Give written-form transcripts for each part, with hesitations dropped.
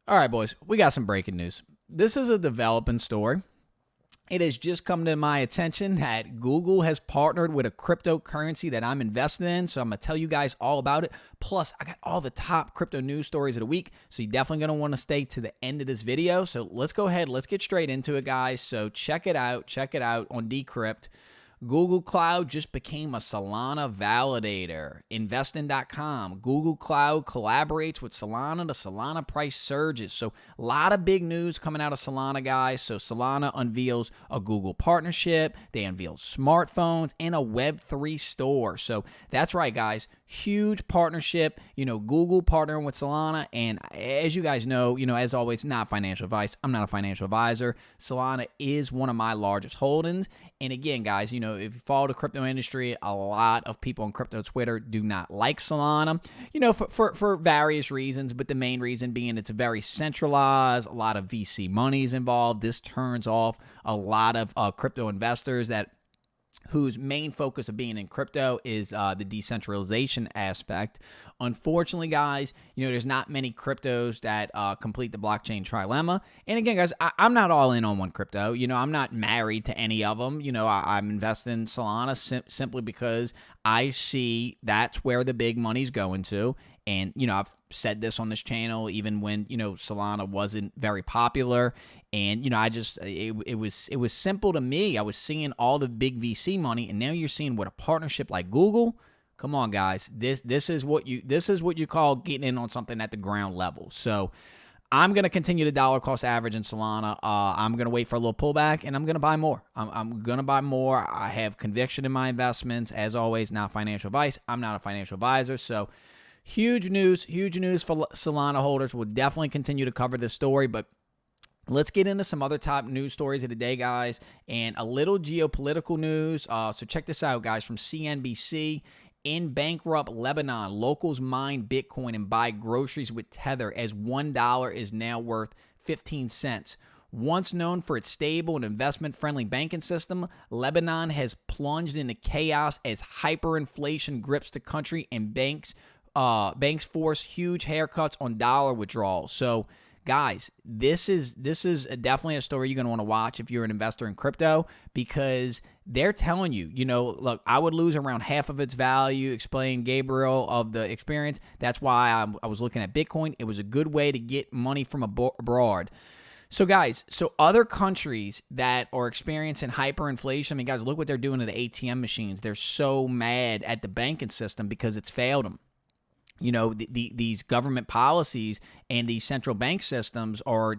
All right, boys, we got some breaking news. This is a developing story. It has just come to my attention that Google has partnered with a cryptocurrency that I'm invested in, so I'm going to tell you guys all about it. Plus, I got all the top crypto news stories of the week, so you're definitely going to want to stay to the end of this video. So let's go ahead. Let's get straight into it, guys. So check it out. Check it out on Decrypt. Google Cloud just became a Solana validator. Investing.com. Google Cloud collaborates with Solana. The Solana price surges. So a lot of big news coming out of Solana, guys. So Solana unveils a Google partnership. They unveiled smartphones and a Web3 store. So that's right, guys. Huge partnership. Google partnering with Solana. And as you guys know, as always, not financial advice. I'm not a financial advisor. Solana is one of my largest holdings. And again, guys, if you follow the crypto industry, a lot of people on crypto Twitter do not like Solana, for various reasons, but the main reason being it's very centralized, a lot of VC money is involved. This turns off a lot of crypto investors whose main focus of being in crypto is the decentralization aspect. Unfortunately, guys, there's not many cryptos that complete the blockchain trilemma. And again, guys, I'm not all in on one crypto. I'm not married to any of them. I'm invested in Solana simply because I see that's where the big money's going to. And, I've said this on this channel even when, Solana wasn't very popular. And, it was simple to me. I was seeing all the big VC money, and now you're seeing with a partnership like Google. Come on, guys. This is what you call getting in on something at the ground level. So I'm going to continue the dollar cost average in Solana. I'm going to wait for a little pullback, and I'm going to buy more. I'm going to buy more. I have conviction in my investments. As always, not financial advice. I'm not a financial advisor. So huge news for Solana holders. We'll definitely continue to cover this story, but let's get into some other top news stories of the day, guys, and a little geopolitical news. So check this out, guys, from CNBC. In bankrupt Lebanon, locals mine Bitcoin and buy groceries with Tether as $1 is now worth 15 cents. Once known for its stable and investment-friendly banking system, Lebanon has plunged into chaos as hyperinflation grips the country and banks force huge haircuts on dollar withdrawals. So, guys, this is definitely a story you're going to want to watch if you're an investor in crypto, because they're telling you, look, I would lose around half of its value. Explain Gabriel of the experience. That's why I was looking at Bitcoin. It was a good way to get money from abroad. So, guys, other countries that are experiencing hyperinflation, I mean, guys, look what they're doing to the ATM machines. They're so mad at the banking system because it's failed them. These government policies and these central bank systems are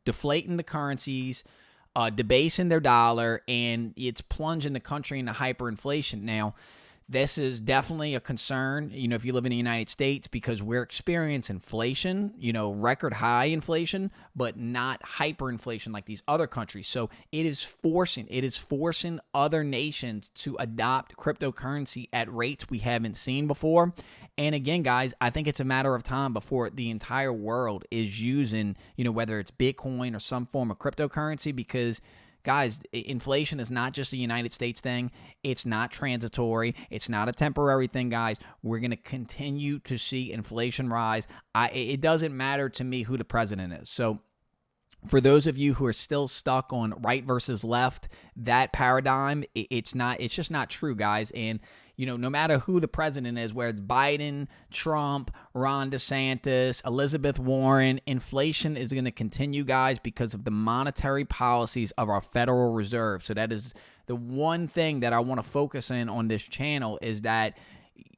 deflating the currencies, debasing their dollar, and it's plunging the country into hyperinflation. Now, this is definitely a concern, if you live in the United States, because we're experiencing inflation, record high inflation, but not hyperinflation like these other countries. So it is forcing other nations to adopt cryptocurrency at rates we haven't seen before. And again, guys, I think it's a matter of time before the entire world is using, whether it's Bitcoin or some form of cryptocurrency, because guys, inflation is not just a United States thing. It's not transitory. It's not a temporary thing, guys. We're going to continue to see inflation rise. It doesn't matter to me who the president is. So for those of you who are still stuck on right versus left, that paradigm, it's just not true, guys. And no matter who the president is, whether it's Biden, Trump, Ron DeSantis, Elizabeth Warren, inflation is going to continue, guys, because of the monetary policies of our Federal Reserve. So that is the one thing that I want to focus in on this channel, is that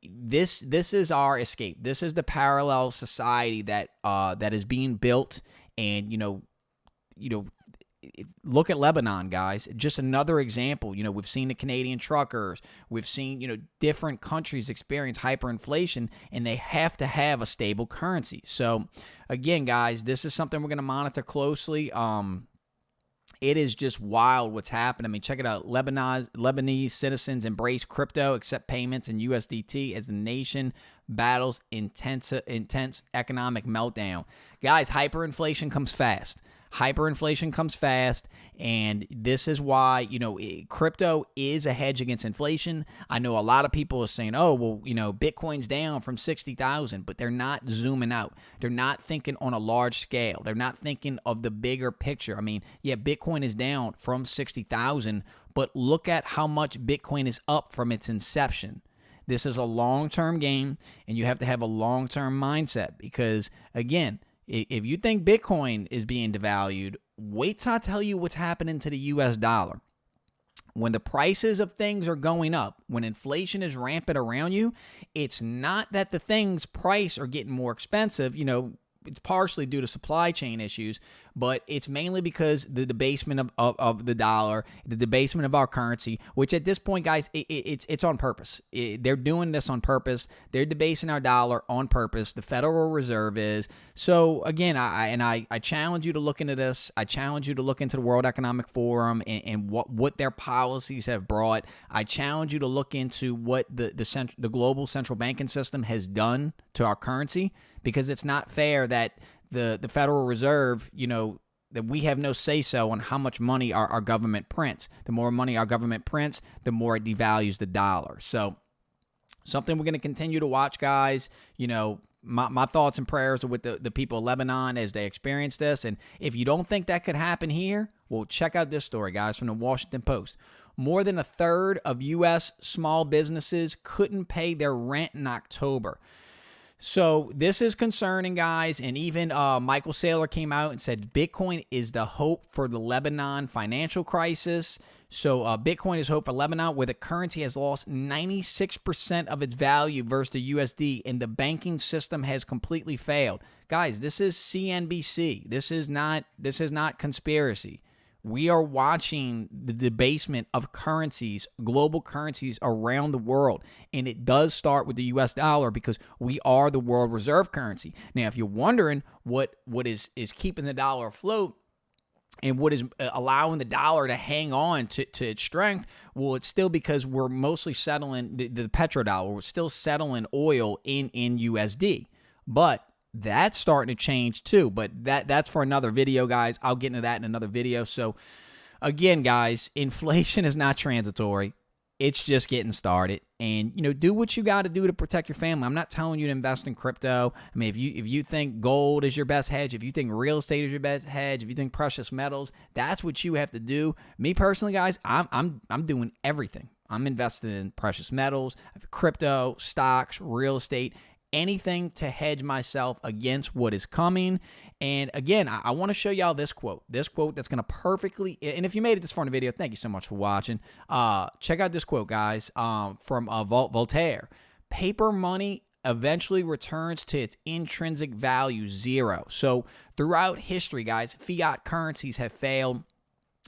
this is our escape. This is the parallel society that is being built. And look at Lebanon, guys. Just another example. We've seen the Canadian truckers. We've seen, different countries experience hyperinflation, and they have to have a stable currency. So, again, guys, this is something we're going to monitor closely. It is just wild what's happened. I mean, check it out. Lebanese citizens embrace crypto, accept payments in USDT as the nation battles intense economic meltdown. Guys, hyperinflation comes fast. hyperinflation comes fast, and this is why, crypto is a hedge against inflation. I know a lot of people are saying, oh, well, Bitcoin's down from 60,000, but they're not zooming out. They're not thinking on a large scale. They're not thinking of the bigger picture. I mean, yeah, Bitcoin is down from 60,000, but look at how much Bitcoin is up from its inception. This is a long-term game, and you have to have a long-term mindset because, again, if you think Bitcoin is being devalued, wait till I tell you what's happening to the U.S. dollar. When the prices of things are going up, when inflation is rampant around you, it's not that the things price are getting more expensive. It's partially due to supply chain issues, but it's mainly because the debasement of the dollar, the debasement of our currency, which at this point, guys, it's on purpose. They're doing this on purpose. They're debasing our dollar on purpose. The Federal Reserve is. So again, I challenge you to look into this. I challenge you to look into the World Economic Forum and what their policies have brought. I challenge you to look into what the global central banking system has done to our currency, because it's not fair that the Federal Reserve, that we have no say-so on how much money our government prints. The more money our government prints, the more it devalues the dollar. So something we're going to continue to watch, guys. My thoughts and prayers are with the people of Lebanon as they experience this. And if you don't think that could happen here, well, check out this story, guys, from the Washington Post. More than a third of U.S. small businesses couldn't pay their rent in October. So this is concerning, guys, and even Michael Saylor came out and said Bitcoin is the hope for the Lebanon financial crisis. So Bitcoin is hope for Lebanon, where the currency has lost 96% of its value versus the USD, and the banking system has completely failed. Guys, this is CNBC. This is not conspiracy. We are watching the debasement of currencies, global currencies around the world. And it does start with the U.S. dollar because we are the world reserve currency. Now, if you're wondering what is keeping the dollar afloat and what is allowing the dollar to hang on to its strength, well, it's still because we're mostly settling the petrodollar. We're still settling oil in USD. But that's starting to change too, but that's for another video, guys. I'll get into that in another video. So again, guys, inflation is not transitory. It's just getting started. And, do what you got to do to protect your family. I'm not telling you to invest in crypto. I mean, if you think gold is your best hedge, if you think real estate is your best hedge, if you think precious metals, that's what you have to do. Me personally, guys, I'm doing everything. I'm invested in precious metals, crypto, stocks, real estate, anything to hedge myself against what is coming. And again, I want to show y'all this quote that's going to perfectly, and if you made it this far in the video, thank you so much for watching. Check out this quote, guys, from Voltaire. Paper money eventually returns to its intrinsic value, zero. So throughout history, guys, fiat currencies have failed,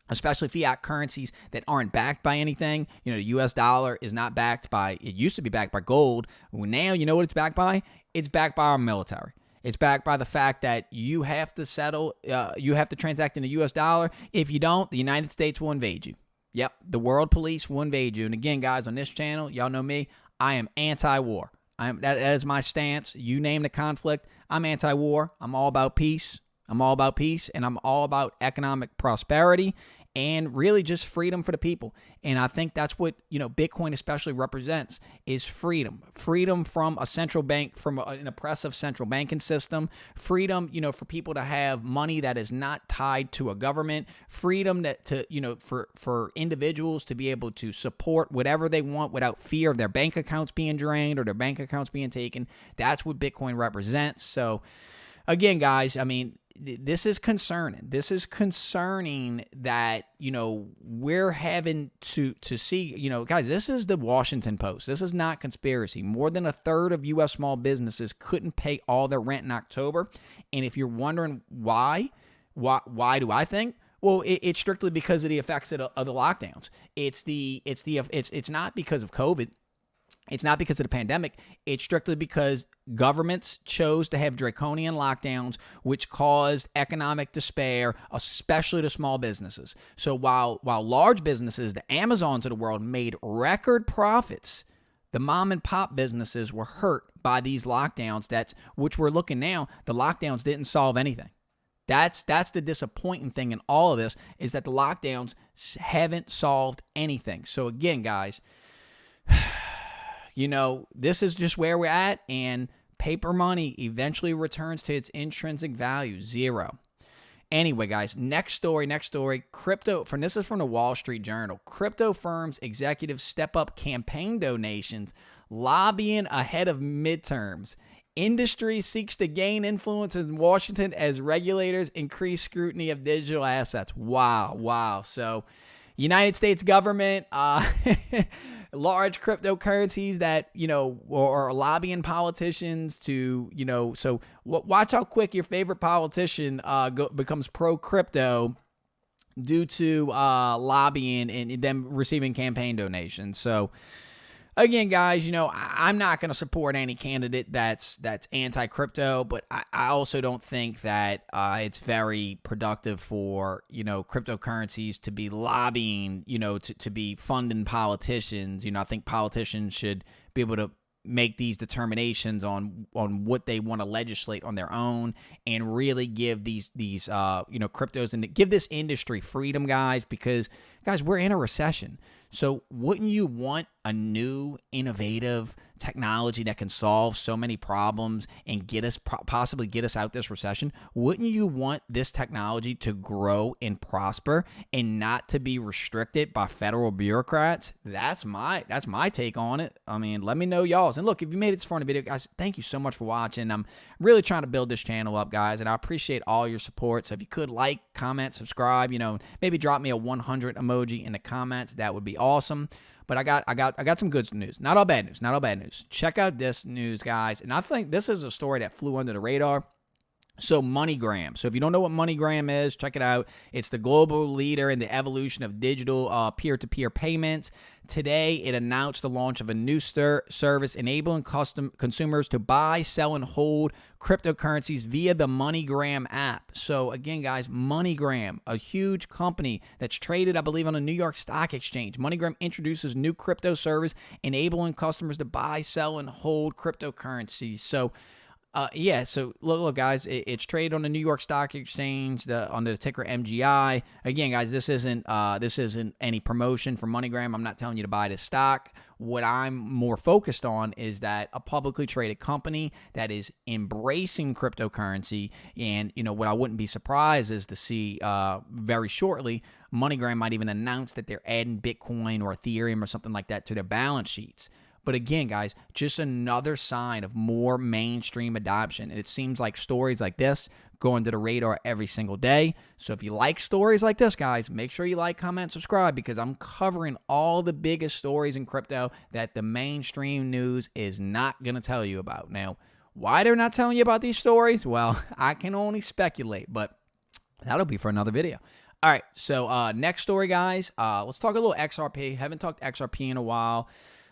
especially fiat currencies that aren't backed by anything. The U.S. dollar is not backed by, it used to be backed by gold. Now, you know what it's backed by? It's backed by our military. It's backed by the fact that you have to you have to transact in the U.S. dollar. If you don't, the United States will invade you. Yep, the world police will invade you. And again, guys, on this channel, y'all know me, I am anti-war. That is my stance. You name the conflict, I'm anti-war. I'm all about peace. I'm all about peace, and I'm all about economic prosperity and really just freedom for the people. And I think that's what, Bitcoin especially represents, is freedom. Freedom from a central bank, from an oppressive central banking system. Freedom, for people to have money that is not tied to a government. Freedom for individuals to be able to support whatever they want without fear of their bank accounts being drained or their bank accounts being taken. That's what Bitcoin represents. So again, guys, I mean, this is concerning. This is concerning that, we're having to see, guys, this is the Washington Post. This is not conspiracy. More than a third of U.S. small businesses couldn't pay all their rent in October. And if you're wondering why do I think? Well, it's strictly because of the effects of the lockdowns. It's not because of COVID. It's not because of the pandemic. It's strictly because governments chose to have draconian lockdowns, which caused economic despair, especially to small businesses. So while large businesses, the Amazons of the world, made record profits, the mom and pop businesses were hurt by these lockdowns. Which we're looking now. The lockdowns didn't solve anything. That's the disappointing thing in all of this, is that the lockdowns haven't solved anything. So again, guys, this is just where we're at, and paper money eventually returns to its intrinsic value, zero. Anyway, guys, next story. This is from the Wall Street Journal. Crypto firms executives step up campaign donations, lobbying ahead of midterms. Industry seeks to gain influence in Washington as regulators increase scrutiny of digital assets. Wow. So, United States government, large cryptocurrencies that, are lobbying politicians to, so watch how quick your favorite politician becomes pro-crypto due to lobbying and them receiving campaign donations. So, again, guys, I'm not going to support any candidate that's anti-crypto, but I also don't think that it's very productive for, cryptocurrencies to be lobbying, to be funding politicians. I think politicians should be able to make these determinations on what they want to legislate on their own, and really give these cryptos, and give this industry freedom, guys, because, guys, we're in a recession. So wouldn't you want a new, innovative technology that can solve so many problems and possibly get us out this recession? Wouldn't you want this technology to grow and prosper and not to be restricted by federal bureaucrats? That's my take on it. I mean, let me know y'all's. And look, if you made it this far in the video, guys, thank you so much for watching. I'm really trying to build this channel up, guys, and I appreciate all your support. So if you could like, comment, subscribe, maybe drop me a 100 emoji in the comments, that would be awesome. But I got some good news. Not all bad news. Check out this news, guys. And I think this is a story that flew under the radar. So MoneyGram. So if you don't know what MoneyGram is, check it out. It's the global leader in the evolution of digital peer-to-peer payments. Today, it announced the launch of a new service enabling consumers to buy, sell, and hold cryptocurrencies via the MoneyGram app. So again, guys, MoneyGram, a huge company that's traded, I believe, on the New York Stock Exchange. MoneyGram introduces new crypto service enabling customers to buy, sell, and hold cryptocurrencies. So so look, guys, it's traded on the New York Stock Exchange, under the ticker MGI. Again, guys, this isn't any promotion for MoneyGram. I'm not telling you to buy this stock. What I'm more focused on is that a publicly traded company that is embracing cryptocurrency, and what I wouldn't be surprised is to see very shortly, MoneyGram might even announce that they're adding Bitcoin or Ethereum or something like that to their balance sheets. But again, guys, just another sign of more mainstream adoption. And it seems like stories like this go under the radar every single day. So if you like stories like this, guys, make sure you like, comment, subscribe, because I'm covering all the biggest stories in crypto that the mainstream news is not going to tell you about. Now, why they're not telling you about these stories? Well, I can only speculate, but that'll be for another video. All right, so next story, guys. Let's talk a little XRP. Haven't talked XRP in a while.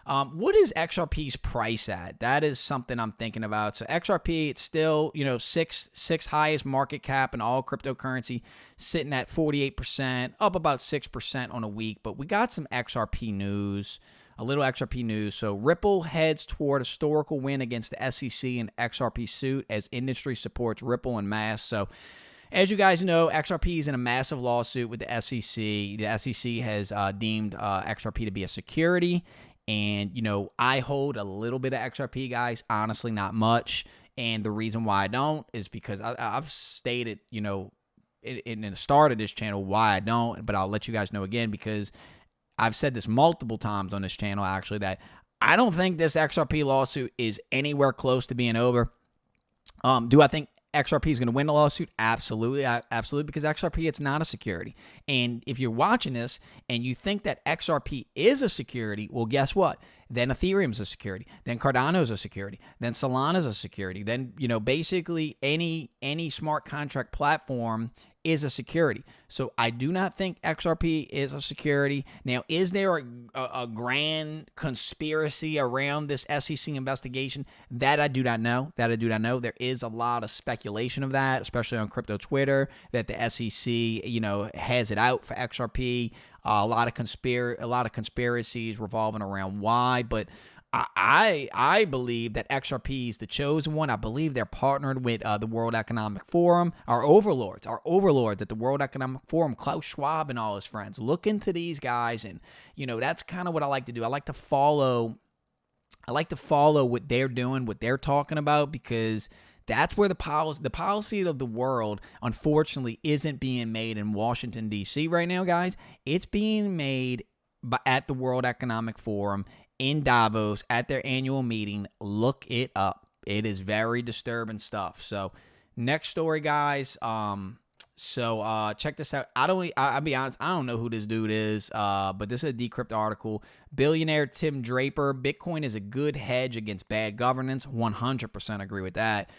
What is XRP's price at? That is something I'm thinking about. So XRP, it's still, sixth highest market cap in all cryptocurrency, sitting at 48%, up about 6% on a week. But we got some XRP news, a little XRP news. So Ripple heads toward a historical win against the SEC in XRP suit as industry supports Ripple en masse. So as you guys know, XRP is in a massive lawsuit with the SEC. The SEC has deemed XRP to be a security. And, I hold a little bit of XRP, guys, honestly, not much. And the reason why I don't is because I've stated, in the start of this channel why I don't, but I'll let you guys know again, because I've said this multiple times on this channel, actually, that I don't think this XRP lawsuit is anywhere close to being over. Do I think XRP is going to win the lawsuit? Absolutely, absolutely, because XRP, it's not a security. And if you're watching this and you think that XRP is a security, well, guess what? Then Ethereum's a security. Then Cardano's a security. Then Solana's a security. Then, basically any smart contract platform is a security. So I do not think XRP is a security. Now, is there a grand conspiracy around this SEC investigation? That I do not know. There is a lot of speculation of that, especially on crypto Twitter, that the SEC, has it out for XRP. A lot of conspiracies revolving around why, but I believe that XRP is the chosen one. I believe they're partnered with the World Economic Forum, our overlords at the World Economic Forum, Klaus Schwab and all his friends. Look into these guys, and that's kind of what I like to do. I like to follow what they're doing, what they're talking about, because that's where the policy of the world, unfortunately, isn't being made in Washington, D.C. right now, guys. It's being made at the World Economic Forum in Davos at their annual meeting. Look it up. It is very disturbing stuff. So, next story, guys. Check this out. I'll be honest, I don't know who this dude is, but this is a Decrypt article. Billionaire Tim Draper, Bitcoin is a good hedge against bad governance. 100% agree with that.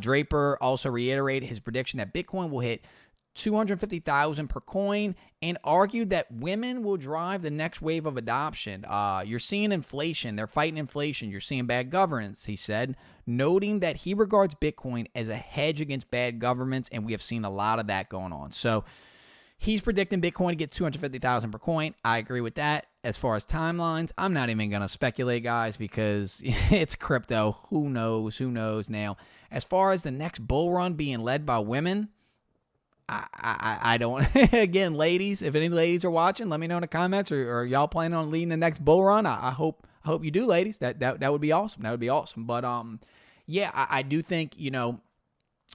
Draper also reiterated his prediction that Bitcoin will hit 250,000 per coin and argued that women will drive the next wave of adoption. You're seeing inflation. They're fighting inflation. You're seeing bad governance, he said, noting that he regards Bitcoin as a hedge against bad governments, and we have seen a lot of that going on. So he's predicting Bitcoin to get 250,000 per coin. I agree with that. As far as timelines, I'm not even going to speculate, guys, because it's crypto. Who knows? Who knows? Now, as far as the next bull run being led by women, I don't. Again, ladies, if any ladies are watching, let me know in the comments. Or y'all planning on leading the next bull run? I hope you do, ladies. That would be awesome. That would be awesome. But yeah, I do think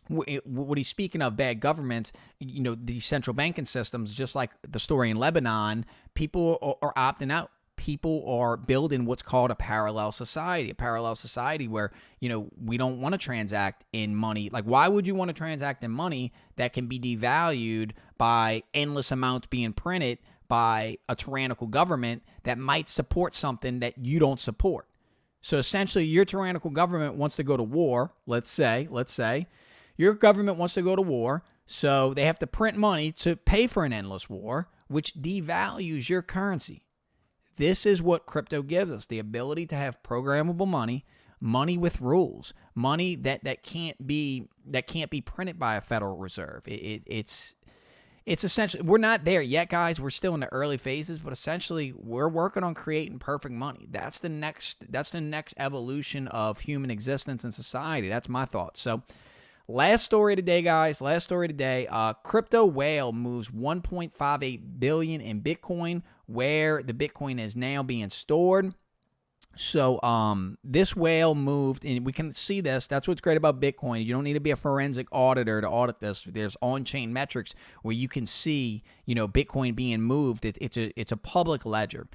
what he's speaking of, bad governments, these central banking systems, just like the story in Lebanon, people are opting out. People are building what's called a parallel society where, we don't want to transact in money. Like, why would you want to transact in money that can be devalued by endless amounts being printed by a tyrannical government that might support something that you don't support? So essentially, your tyrannical government wants to go to war. Let's say your government wants to go to war, so they have to print money to pay for an endless war, which devalues your currency. This is what crypto gives us, the ability to have programmable money with rules, money that can't be printed by a Federal Reserve. It's essentially, we're not there yet, guys. We're still in the early phases, but essentially we're working on creating perfect money. That's the next evolution of human existence and society. That's my thoughts. So, last story today, guys. Crypto whale moves 1.58 billion in Bitcoin, where the Bitcoin is now being stored. So this whale moved, and we can see this. That's what's great about Bitcoin. You don't need to be a forensic auditor to audit this. There's on-chain metrics where you can see, Bitcoin being moved. It's a public ledger.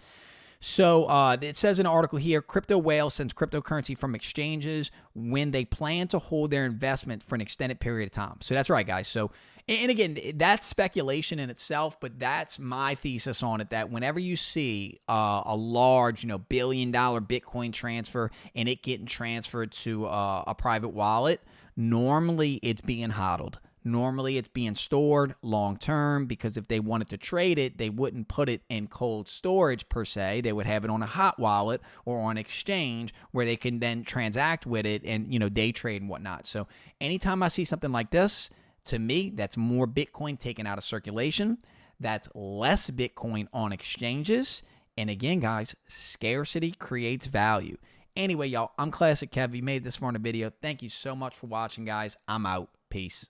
So it says in an article here, crypto whale sends cryptocurrency from exchanges when they plan to hold their investment for an extended period of time. So that's right, guys. So, and again, that's speculation in itself, but that's my thesis on it, that whenever you see a large, billion-dollar Bitcoin transfer and it getting transferred to a private wallet, normally it's being hodled. Normally, it's being stored long-term, because if they wanted to trade it, they wouldn't put it in cold storage per se. They would have it on a hot wallet or on exchange where they can then transact with it and, day trade and whatnot. So anytime I see something like this, to me, that's more Bitcoin taken out of circulation. That's less Bitcoin on exchanges. And again, guys, scarcity creates value. Anyway, y'all, I'm Classic Kev. You made this far in the video. Thank you so much for watching, guys. I'm out. Peace.